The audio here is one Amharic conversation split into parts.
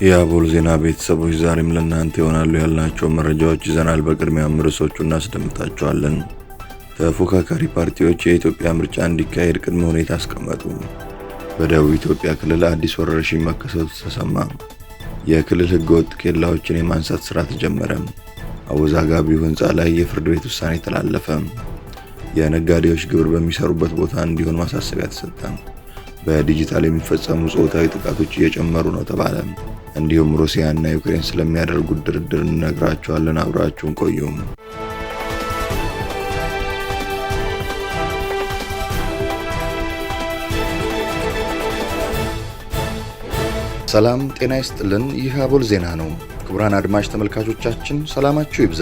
የአቦል ዜና ቤተሰቦች ዛሬም ለእናንተ ይሆናሉ ያልናቸው መረጃዎች ይዘናል። በቅድሚያም ርዕሶቹን እናስደምጣቸዋለን። ተፎካካሪ ፓርቲዎች የኢትዮጵያ ምርጫ እንዲካሄድ ቅድመ ሁኔታ አስቀመጡ። በደቡብ ኢትዮጵያ ክልል አዲስ ወረርሽኝ መከሰቱ ተሰማ። የክልል ህገወጥ ኬላዎችን የማንሳት ስራ ተጀመረ። አወዛጋቢው ህንፃ ላይ የፍርድ ቤት ውሳኔ ተላለፈ። የነጋዴዎች ግብር በሚሰሩበት ቦታ እንዲሆን ማሳሰቢያ ተሰጠ። በዲጂታል የሚፈጸሙ ጾታዊ ጥቃቶች እየጨመሩ ነው ተባለ። እንዲሁም ሩሲያ እና ዩክሬን ስለሚያደርጉት ድርድር እንነግራችኋለን። አብራችሁን ቆዩ። ሰላም ጤና ይስጥልን። ይህ አቦል ዜና ነው። ክቡራን አድማጭ ተመልካቾቻችን ሰላማችሁ ይብዛ፣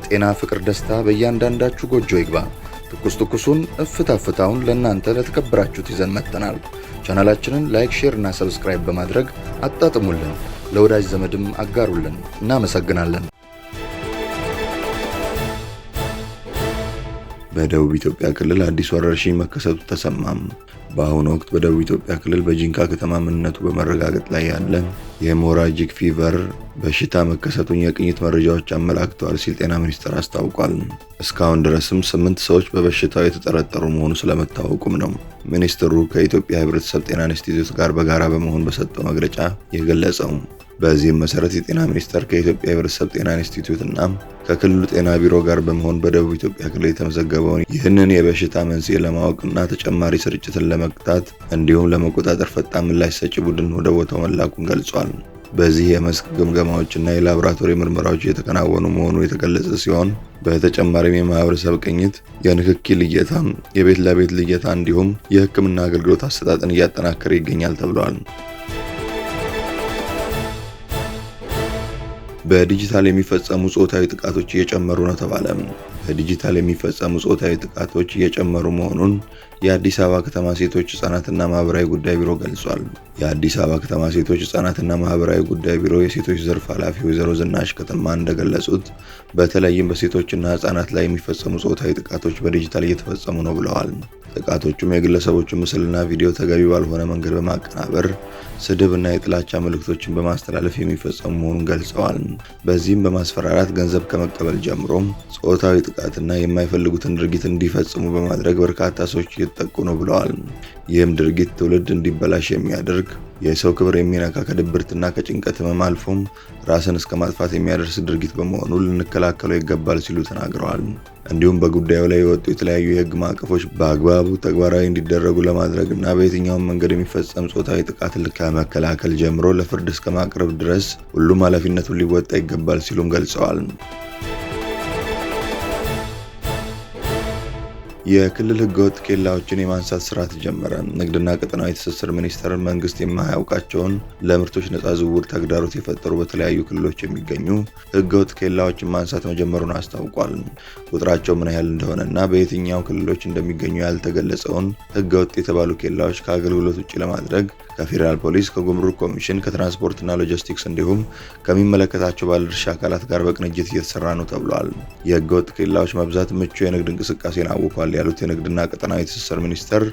ጤና፣ ፍቅር፣ ደስታ በእያንዳንዳችሁ ጎጆ ይግባ። ትኩሱን እፍታ ፍታውን ለእናንተ ለተከበራችሁት ይዘን መጥተናል። ቻናላችንን ላይክ፣ ሼር እና ሰብስክራይብ በማድረግ አጣጥሙልን፣ ለወዳጅ ዘመድም አጋሩልን። እናመሰግናለን። በደቡብ ኢትዮጵያ ክልል አዲስ ወረርሽኝ መከሰቱ ተሰማም። በአሁኑ ወቅት በደቡብ ኢትዮጵያ ክልል በጂንካ ከተማ ምንነቱ በመረጋገጥ ላይ ያለ የሄሞራጂክ ፊቨር በሽታ መከሰቱን የቅኝት መረጃዎች አመላክተዋል ሲል ጤና ሚኒስቴር አስታውቋል። እስካሁን ድረስም 8 ሰዎች በበሽታው የተጠረጠሩ መሆኑ ስለመታወቁም ነው ሚኒስትሩ ከኢትዮጵያ ሕብረተሰብ ጤና ኢንስቲትዩት ጋር በጋራ በመሆን በሰጠው መግለጫ የገለጸው። በዚህም መሰረት የጤና ሚኒስቴር ከኢትዮጵያ ሕብረተሰብ ጤና ኢንስቲትዩት እና ከክልሉ ጤና ቢሮ ጋር በመሆን በደቡብ ኢትዮጵያ ክልል የተመዘገበውን ይህንን የበሽታ መንስኤ ለማወቅና ተጨማሪ ስርጭትን ለመግታት እንዲሁም ለመቆጣጠር ፈጣን ምላሽ ሰጪ ቡድን ወደ ቦታው መላኩን ገልጿል። በዚህ የመስክ ግምገማዎችና የላቦራቶሪ ምርመራዎች እየተከናወኑ መሆኑ የተገለጸ ሲሆን በተጨማሪም የማህበረሰብ ቅኝት፣ የንክኪ ልየታ፣ የቤት ለቤት ልየታ እንዲሁም የሕክምና አገልግሎት አሰጣጥን እያጠናከረ ይገኛል ተብሏል። በዲጂታል የሚፈጸሙ ጾታዊ ጥቃቶች እየጨመሩ ነው ተባለ። በዲጂታል የሚፈጸሙ ጾታዊ ጥቃቶች እየጨመሩ መሆኑን የአዲስ አበባ ከተማ ሴቶች ህጻናትና ማህበራዊ ጉዳይ ቢሮ ገልጿል። የአዲስ አበባ ከተማ ሴቶች ህጻናትና ማህበራዊ ጉዳይ ቢሮ የሴቶች ዘርፍ ኃላፊ ወይዘሮ ዝናሽ ከተማ እንደገለጹት በተለይም በሴቶችና ህጻናት ላይ የሚፈጸሙ ጾታዊ ጥቃቶች በዲጂታል እየተፈጸሙ ነው ብለዋል። ጥቃቶቹም የግለሰቦችን ምስልና ቪዲዮ ተገቢ ባልሆነ መንገድ በማቀናበር ስድብ እና የጥላቻ መልእክቶችን በማስተላለፍ የሚፈጸሙ መሆኑን ገልጸዋል። በዚህም በማስፈራራት ገንዘብ ከመቀበል ጀምሮ ጾታዊ ጥቃትና የማይፈልጉትን ድርጊት እንዲፈጽሙ በማድረግ በርካታ ሰዎች እየተጠቁ ነው ብለዋል። ይህም ድርጊት ትውልድ እንዲበላሽ የሚያደርግ የሰው ክብር የሚነካ ከድብርትና ከጭንቀት ህመም አልፎም ራስን እስከ ማጥፋት የሚያደርስ ድርጊት በመሆኑ ልንከላከለው ይገባል ሲሉ ተናግረዋል። እንዲሁም በጉዳዩ ላይ የወጡ የተለያዩ የህግ ማዕቀፎች በአግባቡ ተግባራዊ እንዲደረጉ ለማድረግና በየትኛውም መንገድ የሚፈጸም ጾታዊ ጥቃት ከመከላከል ጀምሮ ለፍርድ እስከ ማቅረብ ድረስ ሁሉም ኃላፊነቱን ሊወጣ ይገባል ሲሉም ገልጸዋል። የክልል ህገወጥ ኬላዎችን የማንሳት ስራ ተጀመረ። ንግድና ቀጠናዊ ትስስር ሚኒስቴር መንግስት የማያውቃቸውን ለምርቶች ነጻ ዝውውር ተግዳሮት የፈጠሩ በተለያዩ ክልሎች የሚገኙ ህገወጥ ኬላዎችን ማንሳት መጀመሩን አስታውቋል። ቁጥራቸው ምን ያህል እንደሆነና በየትኛው ክልሎች እንደሚገኙ ያልተገለጸውን ህገወጥ የተባሉ ኬላዎች ከአገልግሎት ውጭ ለማድረግ ከፌዴራል ፖሊስ፣ ከጉምሩክ ኮሚሽን፣ ከትራንስፖርትና ሎጂስቲክስ እንዲሁም ከሚመለከታቸው ባለድርሻ አካላት ጋር በቅንጅት እየተሰራ ነው ተብሏል። የህገወጥ ኬላዎች መብዛት ምቹ የንግድ እንቅስቃሴን አውኳል ያሉት የንግድና ቀጠናዊ ትስስር ሚኒስቴር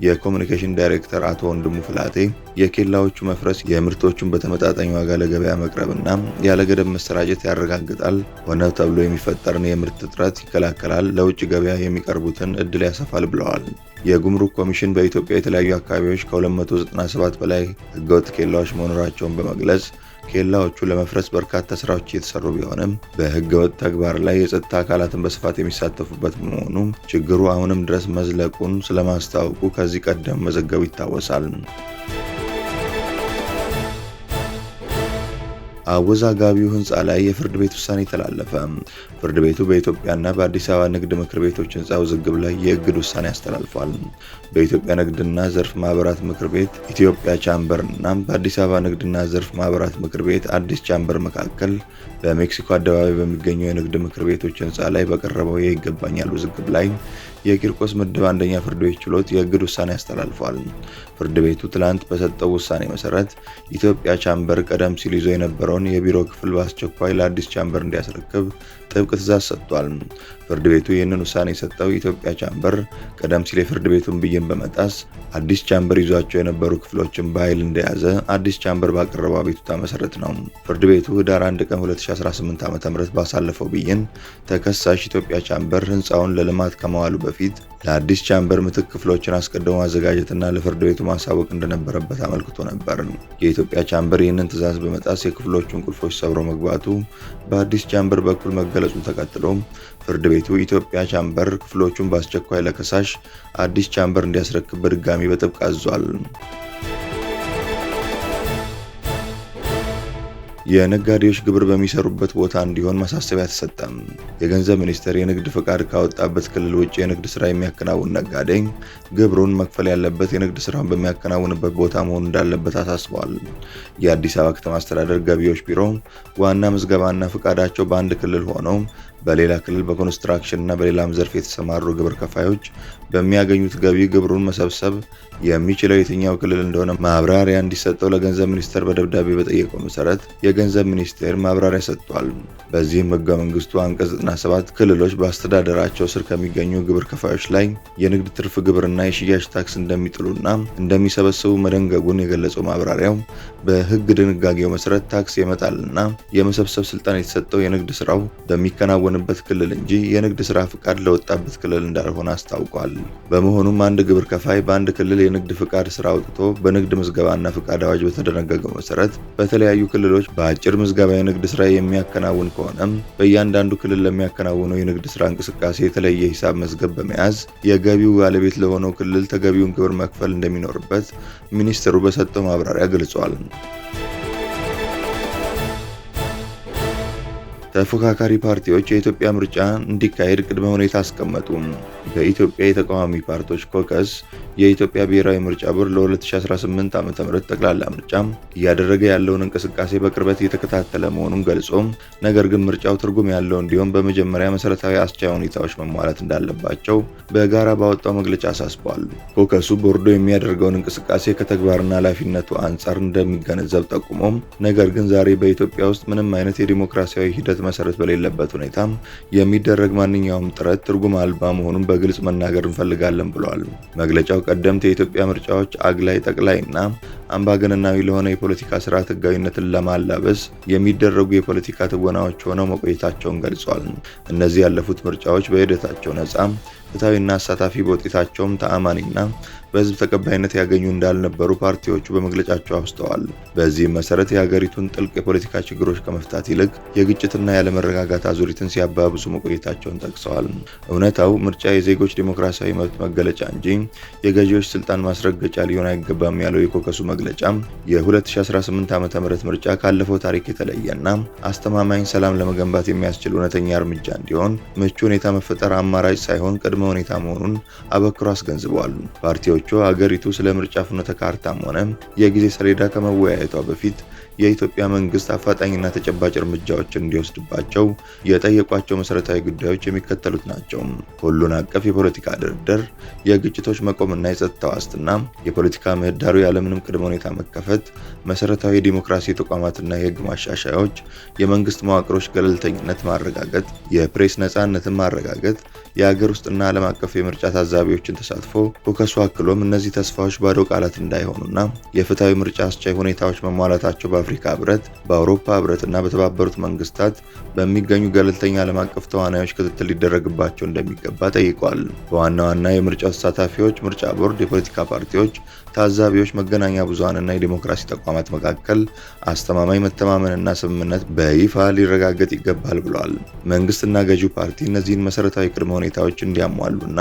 የኮሚኒኬሽን ዳይሬክተር አቶ ወንድሙ ፍላቴ የኬላዎቹ መፍረስ የምርቶቹን በተመጣጣኝ ዋጋ ለገበያ መቅረብና ያለ ገደብ መሰራጨት ያረጋግጣል፣ ሆነ ተብሎ የሚፈጠርን የምርት እጥረት ይከላከላል፣ ለውጭ ገበያ የሚቀርቡትን እድል ያሰፋል ብለዋል። የጉምሩክ ኮሚሽን በኢትዮጵያ የተለያዩ አካባቢዎች ከ297 በላይ ህገወጥ ኬላዎች መኖራቸውን በመግለጽ ኬላዎቹ ለመፍረስ በርካታ ስራዎች እየተሰሩ ቢሆንም በህገወጥ ተግባር ላይ የጸጥታ አካላትን በስፋት የሚሳተፉበት በመሆኑ ችግሩ አሁንም ድረስ መዝለቁን ስለማስታወቁ ከዚህ ቀደም መዘገቡ ይታወሳል። አወዛጋቢው ህንፃ ላይ የፍርድ ቤት ውሳኔ ተላለፈ። ፍርድ ቤቱ በኢትዮጵያና በአዲስ አበባ ንግድ ምክር ቤቶች ህንፃ ውዝግብ ላይ የእግድ ውሳኔ አስተላልፏል። በኢትዮጵያ ንግድና ዘርፍ ማህበራት ምክር ቤት ኢትዮጵያ ቻምበር እና በአዲስ አበባ ንግድና ዘርፍ ማህበራት ምክር ቤት አዲስ ቻምበር መካከል በሜክሲኮ አደባባይ በሚገኘው የንግድ ምክር ቤቶች ህንፃ ላይ በቀረበው የይገባኛል ውዝግብ ላይ የቂርቆስ ምድብ አንደኛ ፍርድ ቤት ችሎት የእግድ ውሳኔ አስተላልፏል። ፍርድ ቤቱ ትላንት በሰጠው ውሳኔ መሰረት ኢትዮጵያ ቻምበር ቀደም ሲል ይዞ የነበረውን የቢሮ ክፍል በአስቸኳይ ለአዲስ ቻምበር እንዲያስረክብ ጥብቅ ትዕዛዝ ሰጥቷል። ፍርድ ቤቱ ይህንን ውሳኔ የሰጠው ኢትዮጵያ ቻምበር ቀደም ሲል የፍርድ ቤቱን ብይን በመጣስ አዲስ ቻምበር ይዟቸው የነበሩ ክፍሎችን በኃይል እንደያዘ አዲስ ቻምበር ባቀረበው አቤቱታ መሰረት ነው። ፍርድ ቤቱ ህዳር 1 ቀን 2018 ዓ.ም ባሳለፈው ብይን ተከሳሽ ኢትዮጵያ ቻምበር ህንፃውን ለልማት ከመዋሉ በፊት ለአዲስ ቻምበር ምትክ ክፍሎችን አስቀድሞ ማዘጋጀትና ለፍርድ ቤቱ ማሳወቅ እንደነበረበት አመልክቶ ነበር። የኢትዮጵያ ቻምበር ይህንን ትዕዛዝ በመጣስ የክፍሎቹን ቁልፎች ሰብሮ መግባቱ በአዲስ ቻምበር በኩል መገለጹን ተከትሎ ፍርድ ቤቱ ኢትዮጵያ ቻምበር ክፍሎቹን በአስቸኳይ ለከሳሽ አዲስ ቻምበር እንዲያስረክብ በድጋሚ በጥብቅ አዟል። የነጋዴዎች ግብር በሚሰሩበት ቦታ እንዲሆን ማሳሰቢያ ተሰጠም። የገንዘብ ሚኒስቴር የንግድ ፍቃድ ካወጣበት ክልል ውጭ የንግድ ስራ የሚያከናውን ነጋዴ ግብሩን መክፈል ያለበት የንግድ ስራውን በሚያከናውንበት ቦታ መሆን እንዳለበት አሳስቧል። የአዲስ አበባ ከተማ አስተዳደር ገቢዎች ቢሮ ዋና ምዝገባና ፍቃዳቸው በአንድ ክልል ሆነው በሌላ ክልል በኮንስትራክሽን እና በሌላም ዘርፍ የተሰማሩ ግብር ከፋዮች በሚያገኙት ገቢ ግብሩን መሰብሰብ የሚችለው የትኛው ክልል እንደሆነ ማብራሪያ እንዲሰጠው ለገንዘብ ሚኒስቴር በደብዳቤ በጠየቀው መሰረት የገንዘብ ሚኒስቴር ማብራሪያ ሰጥቷል። በዚህም ህገ መንግስቱ አንቀጽ 97 ክልሎች በአስተዳደራቸው ስር ከሚገኙ ግብር ከፋዮች ላይ የንግድ ትርፍ ግብርና የሽያጭ ታክስ እንደሚጥሉና እንደሚሰበስቡ መደንገጉን የገለጸው ማብራሪያው በህግ ድንጋጌው መሰረት ታክስ የመጣልና የመሰብሰብ ስልጣን የተሰጠው የንግድ ስራው በሚከናወንበት ክልል እንጂ የንግድ ስራ ፍቃድ ለወጣበት ክልል እንዳልሆነ አስታውቋል። በመሆኑም አንድ ግብር ከፋይ በአንድ ክልል የንግድ ፍቃድ ስራ አውጥቶ በንግድ ምዝገባና ፍቃድ አዋጅ በተደነገገው መሰረት በተለያዩ ክልሎች በአጭር ምዝገባ የንግድ ስራ የሚያከናውን ከሆነም በእያንዳንዱ ክልል ለሚያከናውነው የንግድ ስራ እንቅስቃሴ የተለየ ሂሳብ መዝገብ በመያዝ የገቢው ባለቤት ለሆነው ክልል ተገቢውን ግብር መክፈል እንደሚኖርበት ሚኒስትሩ በሰጠው ማብራሪያ ገልጿል። ተፎካካሪ ፓርቲዎች የኢትዮጵያ ምርጫ እንዲካሄድ ቅድመ ሁኔታ አስቀመጡ። በኢትዮጵያ የተቃዋሚ ፓርቲዎች ኮከስ የኢትዮጵያ ብሔራዊ ምርጫ ቦርድ ለ2018 ዓ.ም ጠቅላላ ምርጫ እያደረገ ያለውን እንቅስቃሴ በቅርበት እየተከታተለ መሆኑን ገልጾ ነገር ግን ምርጫው ትርጉም ያለው እንዲሆን በመጀመሪያ መሰረታዊ አስቻይ ሁኔታዎች መሟላት እንዳለባቸው በጋራ ባወጣው መግለጫ አሳስቧል። ኮከሱ ቦርዱ የሚያደርገውን እንቅስቃሴ ከተግባርና ኃላፊነቱ አንጻር እንደሚገነዘብ ጠቁሞ ነገር ግን ዛሬ በኢትዮጵያ ውስጥ ምንም አይነት የዲሞክራሲያዊ ሂደት መሰረት በሌለበት ሁኔታ የሚደረግ ማንኛውም ጥረት ትርጉም አልባ መሆኑን በግልጽ መናገር እንፈልጋለን ብለዋል። መግለጫው ቀደምት የኢትዮጵያ ምርጫዎች አግላይ ጠቅላይና አምባገነናዊ ለሆነ የፖለቲካ ስርዓት ህጋዊነትን ለማላበስ የሚደረጉ የፖለቲካ ትወናዎች ሆነው መቆየታቸውን ገልጿል። እነዚህ ያለፉት ምርጫዎች በሂደታቸው ነጻ፣ ፍትሐዊና አሳታፊ በውጤታቸውም ተአማኒና በህዝብ ተቀባይነት ያገኙ እንዳልነበሩ ፓርቲዎቹ በመግለጫቸው አውስተዋል። በዚህም መሰረት የሀገሪቱን ጥልቅ የፖለቲካ ችግሮች ከመፍታት ይልቅ የግጭትና ያለመረጋጋት አዙሪትን ሲያባብሱ መቆየታቸውን ጠቅሰዋል። እውነታው ምርጫ የዜጎች ዲሞክራሲያዊ መብት መገለጫ እንጂ የገዢዎች ስልጣን ማስረገጫ ሊሆን አይገባም ያለው የኮከሱ መግለጫ የ2018 ዓ.ም ምርጫ ካለፈው ታሪክ የተለየና አስተማማኝ ሰላም ለመገንባት የሚያስችል እውነተኛ እርምጃ እንዲሆን ምቹ ሁኔታ መፈጠር አማራጭ ሳይሆን ቅድመ ሁኔታ መሆኑን አበክሮ አስገንዝበዋል። ፓርቲዎቹ ሀገሪቱ ስለ ምርጫ ፍኖተ ካርታም ሆነ የጊዜ ሰሌዳ ከመወያየቷ በፊት የኢትዮጵያ መንግስት አፋጣኝና ተጨባጭ እርምጃዎችን እንዲወስድባቸው የጠየቋቸው መሰረታዊ ጉዳዮች የሚከተሉት ናቸው። ሁሉን አቀፍ የፖለቲካ ድርድር፣ የግጭቶች መቆምና የጸጥታ ዋስትና፣ የፖለቲካ ምህዳሩ ያለምንም ቅድመ ሁኔታ መከፈት፣ መሰረታዊ ዲሞክራሲ ተቋማትና የህግ ማሻሻያዎች፣ የመንግስት መዋቅሮች ገለልተኝነት ማረጋገጥ፣ የፕሬስ ነጻነትን ማረጋገጥ፣ የሀገር ውስጥና ዓለም አቀፍ የምርጫ ታዛቢዎችን ተሳትፎ። ኮከሱ አክሎም እነዚህ ተስፋዎች ባዶ ቃላት እንዳይሆኑና የፍትሐዊ ምርጫ አስቻይ ሁኔታዎች መሟላታቸው በአፍሪካ ህብረት፣ በአውሮፓ ህብረት እና በተባበሩት መንግስታት በሚገኙ ገለልተኛ ዓለም አቀፍ ተዋናዮች ክትትል ሊደረግባቸው እንደሚገባ ጠይቋል። በዋና ዋና የምርጫው ተሳታፊዎች፣ ምርጫ ቦርድ፣ የፖለቲካ ፓርቲዎች፣ ታዛቢዎች፣ መገናኛ ብዙሃንና የዲሞክራሲ ተቋማት መካከል አስተማማኝ መተማመንና ስምምነት በይፋ ሊረጋገጥ ይገባል ብለዋል። መንግስትና ገዢው ፓርቲ እነዚህን መሰረታዊ ቅድመ ሁኔታዎች እንዲያሟሉና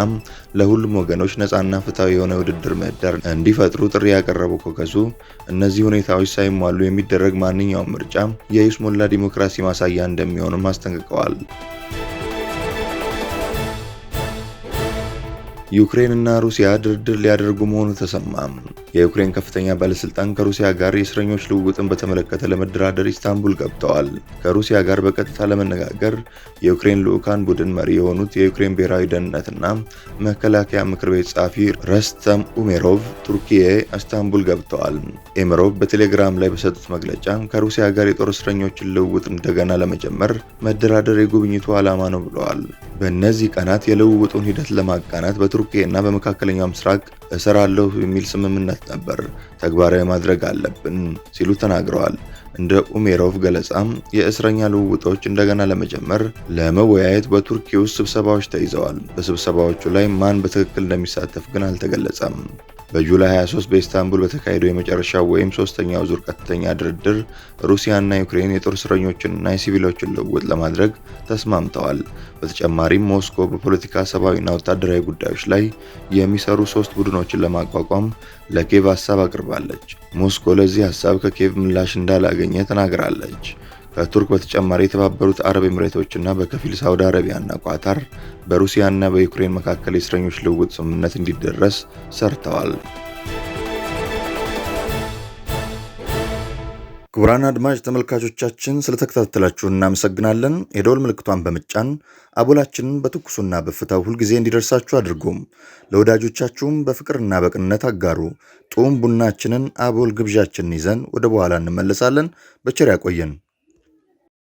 ለሁሉም ወገኖች ነፃና ፍትሐዊ የሆነ ውድድር ምህዳር እንዲፈጥሩ ጥሪ ያቀረበው ኮከሱ እነዚህ ሁኔታዎች ሳይሟሉ የሚደረግ ማንኛውም ምርጫ የይስሙላ ዲሞክራሲ ማሳያ እንደሚሆንም አስጠንቅቀዋል። ዩክሬን እና ሩሲያ ድርድር ሊያደርጉ መሆኑ ተሰማ። የዩክሬን ከፍተኛ ባለስልጣን ከሩሲያ ጋር የእስረኞች ልውውጥን በተመለከተ ለመደራደር ኢስታንቡል ገብተዋል። ከሩሲያ ጋር በቀጥታ ለመነጋገር የዩክሬን ልዑካን ቡድን መሪ የሆኑት የዩክሬን ብሔራዊ ደህንነትና መከላከያ ምክር ቤት ጸሐፊ ረስተም ኡሜሮቭ ቱርኪዬ ኢስታንቡል ገብተዋል። ኤምሮቭ በቴሌግራም ላይ በሰጡት መግለጫ ከሩሲያ ጋር የጦር እስረኞችን ልውውጥ እንደገና ለመጀመር መደራደር የጉብኝቱ ዓላማ ነው ብለዋል። በእነዚህ ቀናት የልውውጡን ሂደት ለማቃናት በቱርኪና በመካከለኛው ምስራቅ እሰራለሁ የሚል ስምምነት ነበር ተግባራዊ ማድረግ አለብን ሲሉ ተናግረዋል። እንደ ኡሜሮቭ ገለጻም የእስረኛ ልውውጦች እንደገና ለመጀመር ለመወያየት በቱርኪ ውስጥ ስብሰባዎች ተይዘዋል። በስብሰባዎቹ ላይ ማን በትክክል እንደሚሳተፍ ግን አልተገለጸም። በጁላይ 23 በኢስታንቡል በተካሄደው የመጨረሻው ወይም ሶስተኛው ዙር ቀጥተኛ ድርድር ሩሲያና ዩክሬን የጦር እስረኞችንና የሲቪሎችን ልውውጥ ለማድረግ ተስማምተዋል። በተጨማሪም ሞስኮ በፖለቲካ፣ ሰብአዊና ወታደራዊ ጉዳዮች ላይ የሚሰሩ 3 ቡድኖችን ለማቋቋም ለኪየቭ ሀሳብ አቅርባለች። ሞስኮ ለዚህ ሀሳብ ከኪየቭ ምላሽ እንዳላገኘ ተናግራለች። ከቱርክ በተጨማሪ የተባበሩት አረብ ኤሚሬቶችና በከፊል ሳውዲ አረቢያና ኳታር በሩሲያና በዩክሬን መካከል የእስረኞች ልውውጥ ስምምነት እንዲደረስ ሰርተዋል። ክቡራን አድማጭ ተመልካቾቻችን ስለተከታተላችሁ እናመሰግናለን። የደወል ምልክቷን በመጫን አቦላችንን በትኩሱና በፍታው ሁልጊዜ እንዲደርሳችሁ አድርጉም። ለወዳጆቻችሁም በፍቅርና በቅንነት አጋሩ። ጡም ቡናችንን አቦል ግብዣችንን ይዘን ወደ በኋላ እንመለሳለን። በቸር ያቆየን።